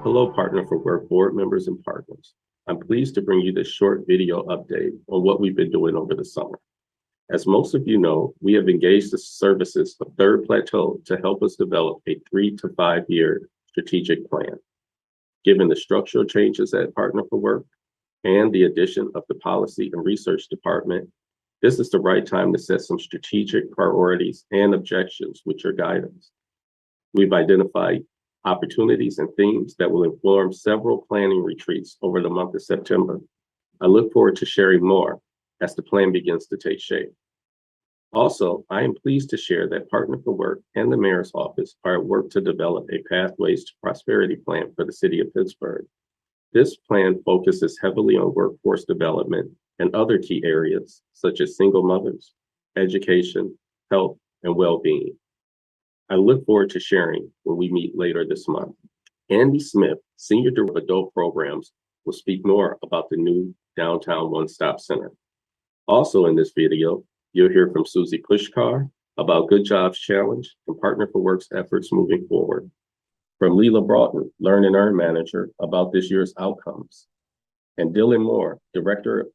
Hello, Partner4Work board members and partners. I'm pleased to bring you this short video update on what we've been doing over the summer. As most of you know, we have engaged the services of Third Plateau to help us develop a 3 to 5 year strategic plan. Given the structural changes at Partner4Work and the addition of the Policy and Research Department, this is the right time to set some strategic priorities and objectives with your guidance. We've identified opportunities and themes that will inform several planning retreats over the month of September. I look forward to sharing more as the plan begins to take shape. Also, I am pleased to share that Partner4Work and the Mayor's Office are at work to develop a Pathways to Prosperity plan for the city of Pittsburgh. This plan focuses heavily on workforce development and other key areas such as single mothers, education, health, and well-being. I look forward to sharing when we meet later this month. Andy Smith, Senior Director of Adult Programs, will speak more about the new Downtown One-Stop Center. Also in this video, you'll hear from Susie Pushkar about Good Jobs Challenge and Partner4Work's efforts moving forward. From Leela Broughton, Learn and Earn Manager, about this year's outcomes. And Dylan Moore, Director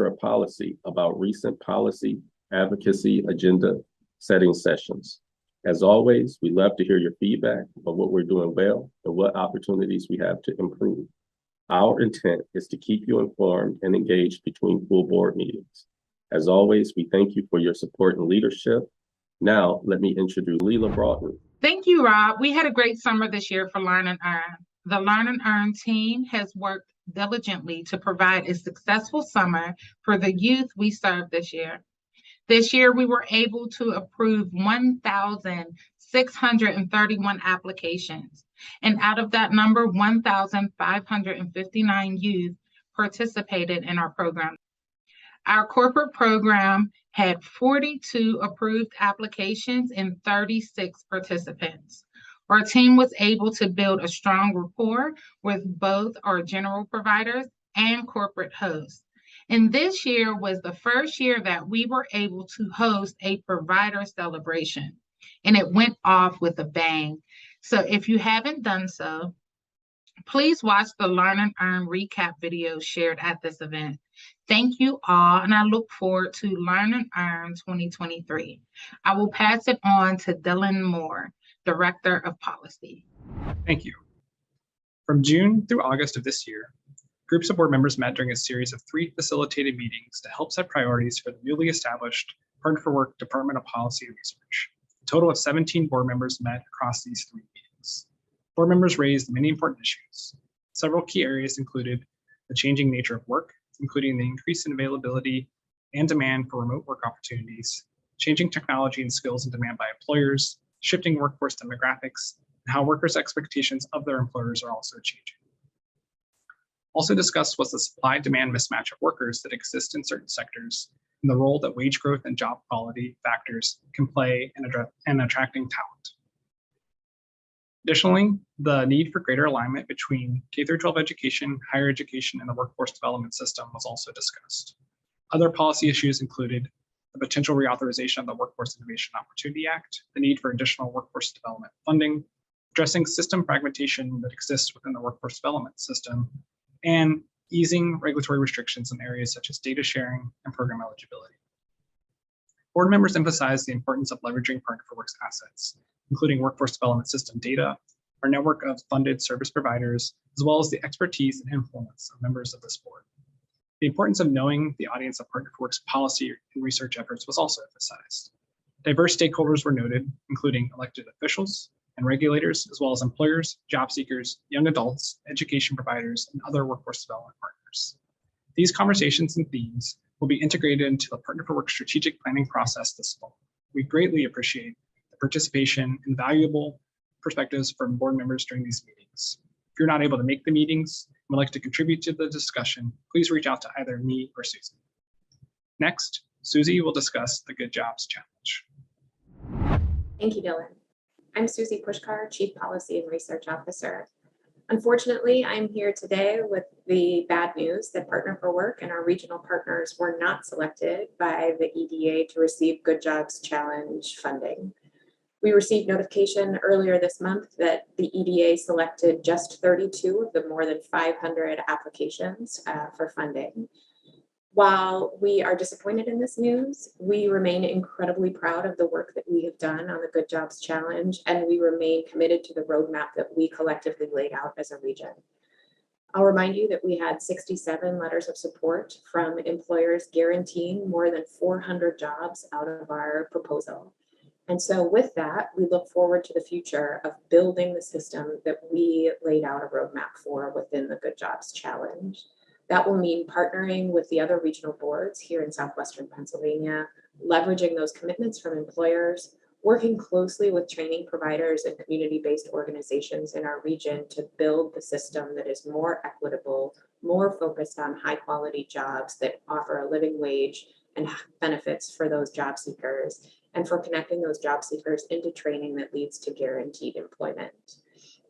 of Policy, about recent policy advocacy agenda setting sessions. As always, we love to hear your feedback on what we're doing well and what opportunities we have to improve. Our intent is to keep you informed and engaged between full board meetings. As always, we thank you for your support and leadership. Now, let me introduce Leela Broughton. Thank you, Rob. We had a great summer this year for Learn and Earn. The Learn and Earn team has worked diligently to provide a successful summer for the youth we serve this year. This year, we were able to approve 1,631 applications. And out of that number, 1,559 youth participated in our program. Our corporate program had 42 approved applications and 36 participants. Our team was able to build a strong rapport with both our general providers and corporate hosts. And this year was the first year that we were able to host a provider celebration, and it went off with a bang. So if you haven't done so, please watch the Learn and Earn recap video shared at this event. Thank you all, and I look forward to Learn and Earn 2023. I will pass it on to Dylan Moore, Director of Policy. Thank you. From June through August of this year, groups of board members met during a series of 3 facilitated meetings to help set priorities for the newly established Partner4Work Department of Policy and Research. A total of 17 board members met across these 3 meetings. Board members raised many important issues. Several key areas included the changing nature of work, including the increase in availability and demand for remote work opportunities, changing technology and skills in demand by employers, shifting workforce demographics, and how workers' expectations of their employers are also changing. Also discussed was the supply-demand mismatch of workers that exist in certain sectors and the role that wage growth and job quality factors can play in attracting talent. Additionally, the need for greater alignment between K-12 education, higher education, and the workforce development system was also discussed. Other policy issues included the potential reauthorization of the Workforce Innovation Opportunity Act, the need for additional workforce development funding, addressing system fragmentation that exists within the workforce development system, and easing regulatory restrictions in areas such as data sharing and program eligibility. Board members emphasized the importance of leveraging Partner4Work's assets, including workforce development system data, our network of funded service providers, as well as the expertise and influence of members of this board. The importance of knowing the audience of Partner4Work's policy and research efforts was also emphasized. Diverse stakeholders were noted, including elected officials and regulators, as well as employers, job seekers, young adults, education providers, and other workforce development partners. These conversations and themes will be integrated into the Partner4Work strategic planning process this fall. We greatly appreciate the participation and valuable perspectives from board members during these meetings. If you're not able to make the meetings and would like to contribute to the discussion, please reach out to either me or Susie. Next, Susie will discuss the Good Jobs Challenge. Thank you, Dylan. I'm Susie Pushkar, Chief Policy and Research Officer. Unfortunately, I'm here today with the bad news that Partner4Work and our regional partners were not selected by the EDA to receive Good Jobs Challenge funding. We received notification earlier this month that the EDA selected just 32 of the more than 500 applications for funding. While we are disappointed in this news, we remain incredibly proud of the work that we have done on the Good Jobs Challenge, and we remain committed to the roadmap that we collectively laid out as a region. I'll remind you that we had 67 letters of support from employers guaranteeing more than 400 jobs out of our proposal. And so with that, we look forward to the future of building the system that we laid out a roadmap for within the Good Jobs Challenge. That will mean partnering with the other regional boards here in Southwestern Pennsylvania, leveraging those commitments from employers, working closely with training providers and community-based organizations in our region to build the system that is more equitable, more focused on high-quality jobs that offer a living wage and benefits for those job seekers, and for connecting those job seekers into training that leads to guaranteed employment.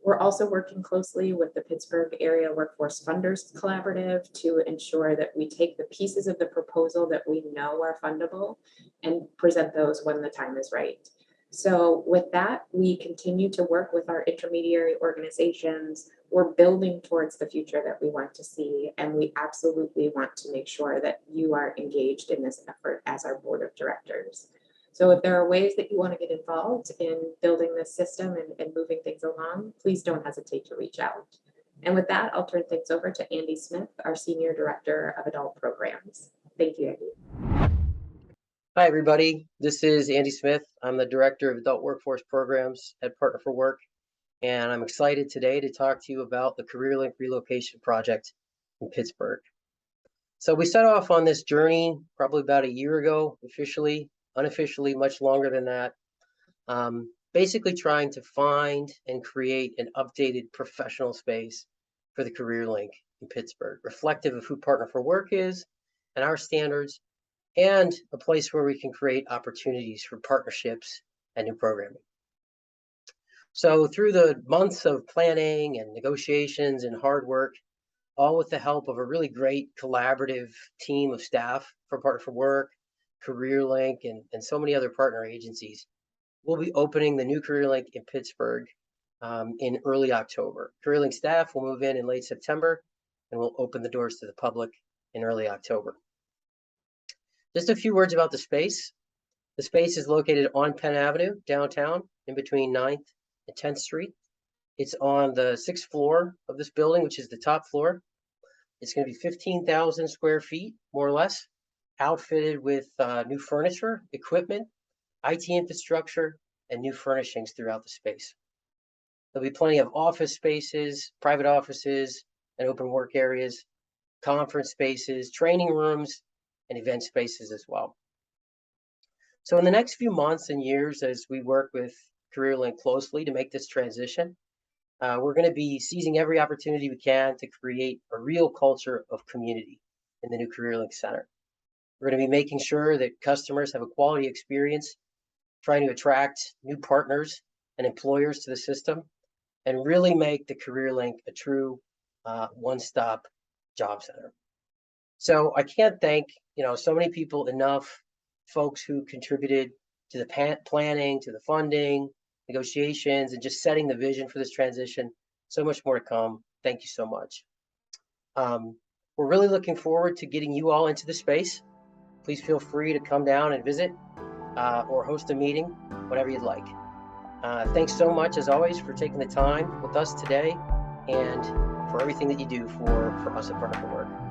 We're also working closely with the Pittsburgh Area Workforce Funders Collaborative to ensure that we take the pieces of the proposal that we know are fundable and present those when the time is right. So with that, we continue to work with our intermediary organizations. We're building towards the future that we want to see, and we absolutely want to make sure that you are engaged in this effort as our board of directors. So if there are ways that you want to get involved in building this system and moving things along, please don't hesitate to reach out. And with that, I'll turn things over to Andy Smith, our Senior Director of Adult Programs. Thank you, Andy. Hi, everybody. This is Andy Smith. I'm the Director of Adult Workforce Programs at Partner4Work, and I'm excited today to talk to you about the CareerLink Relocation Project in Pittsburgh. So we set off on this journey probably about a year ago, officially, unofficially, much longer than that, basically trying to find and create an updated professional space for the CareerLink in Pittsburgh, reflective of who Partner4Work is and our standards, and a place where we can create opportunities for partnerships and new programming. So through the months of planning and negotiations and hard work, all with the help of a really great collaborative team of staff for Partner4Work, CareerLink, and so many other partner agencies, we'll be opening the new CareerLink in Pittsburgh in early October. CareerLink staff will move in late September, and we'll open the doors to the public in early October. Just a few words about the space. The space is located on Penn Avenue, downtown, in between 9th and 10th Street. It's on the 6th floor of this building, which is the top floor. It's going to be 15,000 square feet, more or less, outfitted with new furniture, equipment, IT infrastructure, and new furnishings throughout the space. There'll be plenty of office spaces, private offices, and open work areas, conference spaces, training rooms, and event spaces as well. So in the next few months and years, as we work with CareerLink closely to make this transition, we're going to be seizing every opportunity we can to create a real culture of community in the new CareerLink Center. We're going to be making sure that customers have a quality experience, trying to attract new partners and employers to the system, and really make the CareerLink a true one-stop job center. So I can't thank so many people enough, folks who contributed to the planning, to the funding, negotiations, and just setting the vision for this transition. So much more to come. Thank you so much. We're really looking forward to getting you all into the space. Please feel free to come down and visit or host a meeting, whatever you'd like. Thanks so much, as always, for taking the time with us today and for everything that you do for us at Partner4Work.